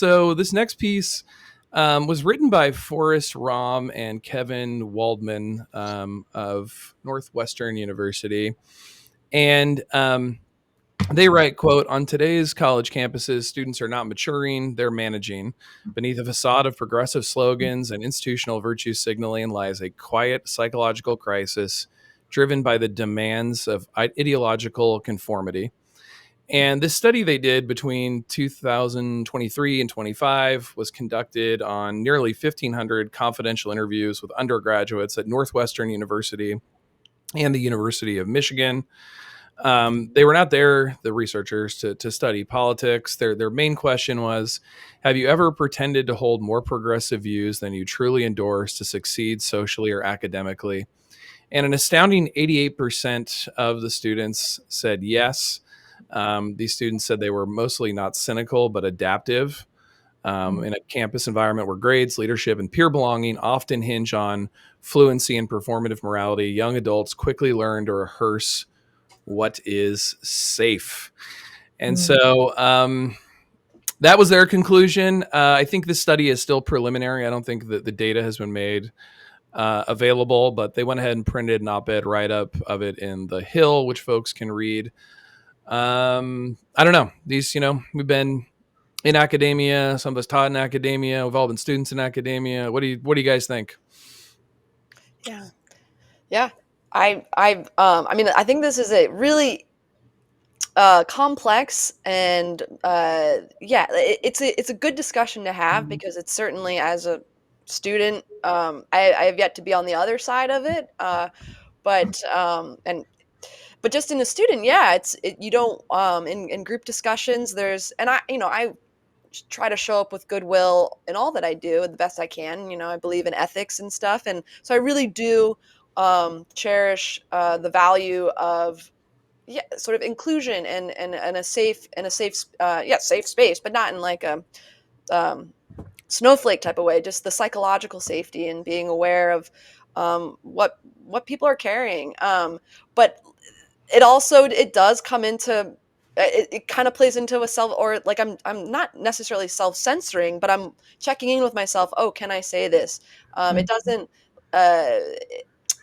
So this next piece was written by Forrest Rom and Kevin Waldman of Northwestern University. And they write, quote, on today's college campuses, students are not maturing, they're managing. Beneath a facade of progressive slogans and institutional virtue signaling lies a quiet psychological crisis driven by the demands of ideological conformity. And this study they did between 2023 and 25 was conducted on nearly 1,500 confidential interviews with undergraduates at Northwestern University and the University of Michigan. They were not there, the researchers, to study politics. Their main question was, have you ever pretended to hold more progressive views than you truly endorse to succeed socially or academically? And an astounding 88% of the students said yes. These students said they were mostly not cynical, but adaptive. In a campus environment where grades, leadership, and peer belonging often hinge on fluency and performative morality, young adults quickly learn to rehearse what is safe. And so that was their conclusion. I think this study is still preliminary. I don't think that the data has been made available, but they went ahead and printed an op-ed write-up of it in The Hill, which folks can read. I don't know. These, we've been in academia. Some of us taught in academia. We've all been students in academia. What do you guys think? Yeah. Yeah. I mean, I think this is a really complex and yeah, it's a good discussion to have because it's certainly as a student, I have yet to be on the other side of it, but and but just in a student, yeah, you don't in group discussions there's and I try to show up with goodwill in all that I do the best I can. I believe in ethics and stuff, and so I really do cherish the value of yeah, sort of inclusion and a safe space, but not in like a um, snowflake type of way. Just the psychological safety and being aware of what people are carrying. But it does come into it kind of plays into a self or like I'm not necessarily self-censoring, but I'm checking in with myself. Oh, can I say this? It doesn't. Uh,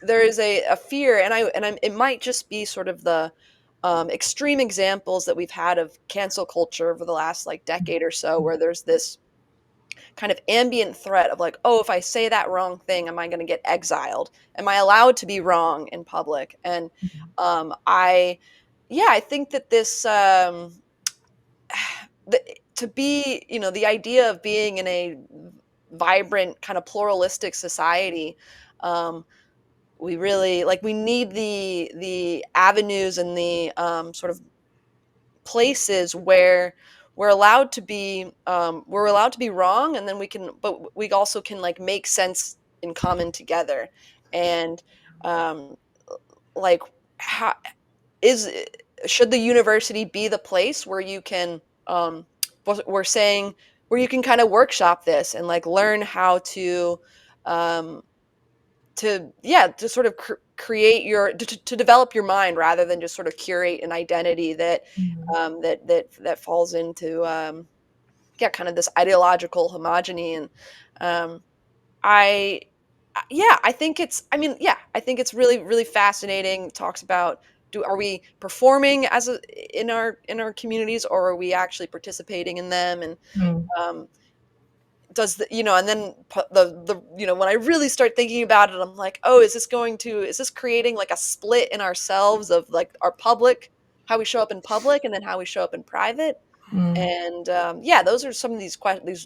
there is a fear, it might just be sort of the extreme examples that we've had of cancel culture over the last like decade or so, where there's this kind of ambient threat of like, oh, if I say that wrong thing, am I going to get exiled? Am I allowed to be wrong in public? And I, yeah, I think that this, to be, the idea of being in a vibrant, kind of pluralistic society, we really like we need the avenues and the sort of places where we're allowed to be wrong, and then we also can like make sense in common together. And um like how is should the university be the place where you can we're saying where you can kind of workshop this and like learn how um to sort of create to develop your mind rather than just sort of curate an identity that that falls into yeah, kind of this ideological homogeny. And um I yeah, I think it's I mean yeah, I think it's really really fascinating. Talks about are we performing in our communities, or are we actually participating in them? And Mm. um does and then when I really start thinking about it, I'm like, oh, is this creating like a split in ourselves of like our public, how we show up in public, and then how we show up in private? Mm. And yeah, those are some of these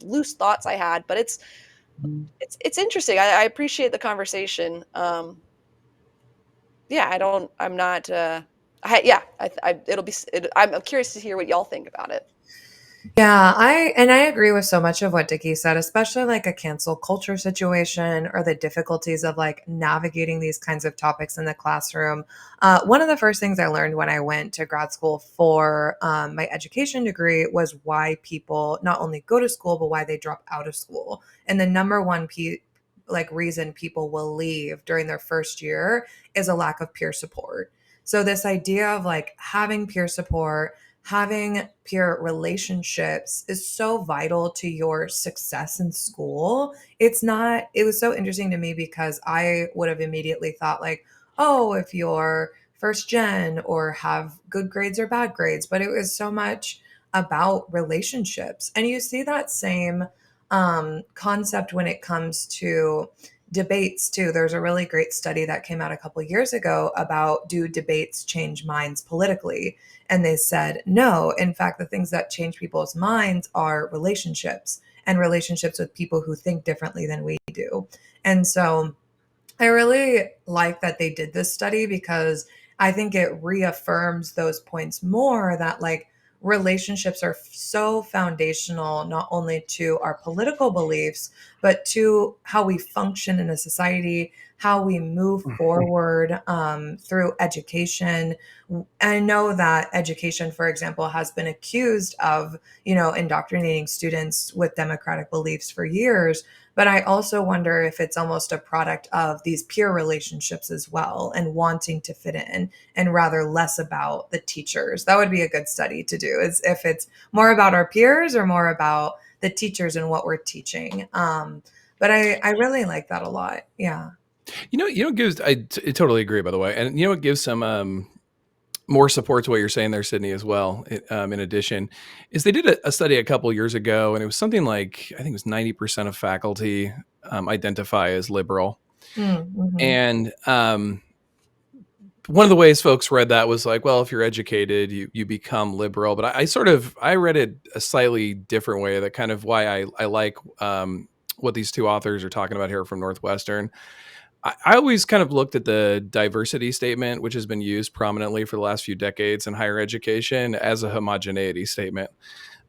loose thoughts I had, but it's interesting. I appreciate the conversation. Yeah, I'm not yeah, I'm curious to hear what y'all think about it. Yeah, I agree with so much of what Dickey said, especially like a cancel culture situation or the difficulties of like navigating these kinds of topics in the classroom. One of the first things I learned when I went to grad school for my education degree was why people not only go to school but why they drop out of school. And the number one like reason people will leave during their first year is a lack of peer support. So this idea of like having peer support, having peer relationships is so vital to your success in school. It's not, it was so interesting to me because I would have immediately thought, like, oh, if you're first gen or have good grades or bad grades, but it was so much about relationships. And you see that same concept when it comes to debates too. There's a really great study that came out a couple years ago about, do debates change minds politically? And they said no. In fact, the things that change people's minds are relationships, and relationships with people who think differently than we do. And so I really like that they did this study, because I think it reaffirms those points more, that like relationships are so foundational, not only to our political beliefs, but to how we function in a society, how we move forward through education. I know that education, for example, has been accused of, indoctrinating students with democratic beliefs for years. But I also wonder if it's almost a product of these peer relationships as well, and wanting to fit in, and rather less about the teachers. That would be a good study to do, is if it's more about our peers or more about the teachers and what we're teaching. But I really like that a lot. Yeah. It gives, I totally agree, by the way. And it gives some more support to what you're saying there, Sydney, as well. In addition, is they did a study a couple years ago, and it was something like, I think it was 90% of faculty identify as liberal. Mm-hmm. And one of the ways folks read that was like, well, if you're educated, you become liberal. But I read it a slightly different way. That kind of why I like what these two authors are talking about here from Northwestern. I always kind of looked at the diversity statement, which has been used prominently for the last few decades in higher education, as a homogeneity statement.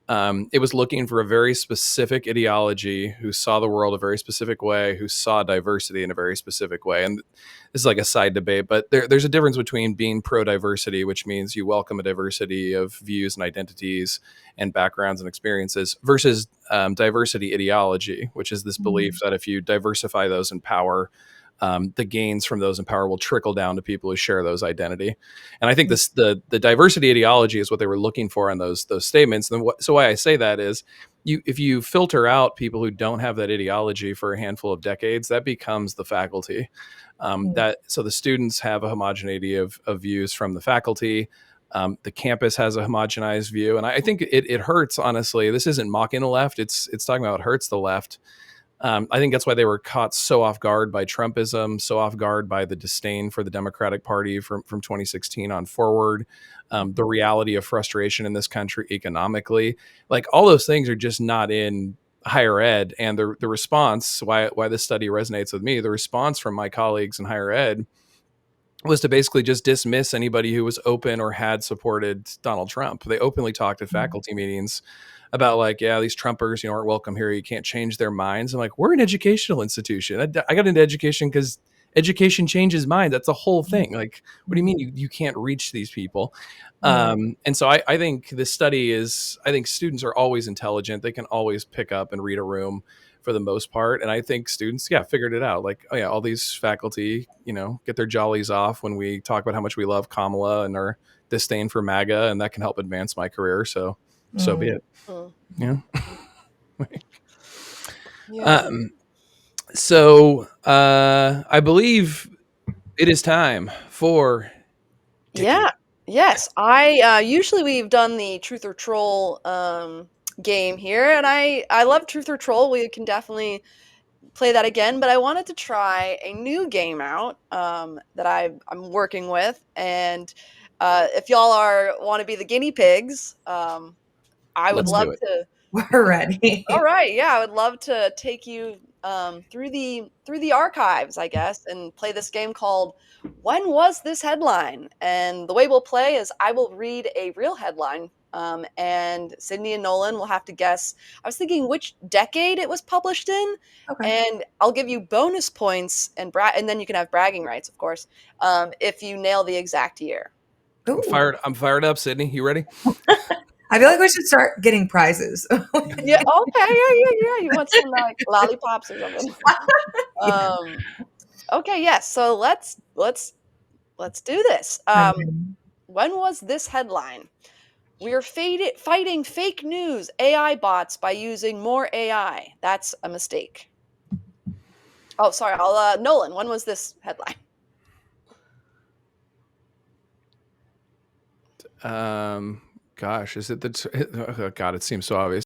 It was looking for a very specific ideology who saw the world a very specific way, who saw diversity in a very specific way. And this is like a side debate, but there's a difference between being pro-diversity, which means you welcome a diversity of views and identities and backgrounds and experiences, versus diversity ideology, which is this belief that if you diversify those in power, the gains from those in power will trickle down to people who share those identity. And I think the diversity ideology is what they were looking for in those statements. And so why I say that is, if you filter out people who don't have that ideology for a handful of decades, that becomes the faculty. So the students have a homogeneity of views from the faculty. The campus has a homogenized view, and I think it hurts. Honestly, this isn't mocking the left; it's talking about it hurts the left. I think that's why they were caught so off guard by Trumpism, so off guard by the disdain for the Democratic Party from 2016 on forward, the reality of frustration in this country economically. Like, all those things are just not in higher ed. And the response, why this study resonates with me, the response from my colleagues in higher ed was to basically just dismiss anybody who was open or had supported Donald Trump. They openly talked at faculty meetings about, like, yeah, these Trumpers, aren't welcome here. You can't change their minds. I'm like, we're an educational institution. I got into education because education changes minds. That's the whole thing. Like, what do you mean you can't reach these people? And so I think this study is, I think students are always intelligent. They can always pick up and read a room for the most part. And I think students, figured it out. Like, oh yeah, all these faculty, get their jollies off when we talk about how much we love Kamala and our disdain for MAGA, and that can help advance my career. So be it. Yeah. Yeah. So I believe it is time for Dickey. Yeah. Yes. I usually we've done the truth or troll game here, and I love truth or troll. We can definitely play that again, but I wanted to try a new game out that I'm working with, and if y'all want to be the guinea pigs, I would Let's love do it. to. We're ready. All right, yeah, I would love to take you through the archives, I guess, and play this game called "When Was This Headline?" And the way we'll play is I will read a real headline, and Sydney and Nolan will have to guess. I was thinking which decade it was published in, Okay. and I'll give you bonus points and then you can have bragging rights, of course, if you nail the exact year. Ooh. I'm fired up, Sydney. You ready? I feel like we should start getting prizes. Yeah. Okay. Yeah. You want some like lollipops or something? Okay. Yes. So let's do this. I'm ready. When was this headline? We are fighting fake news, AI bots by using more AI. That's a mistake. Oh, sorry. Nolan, when was this headline? Gosh, is it oh God, it seems so obvious.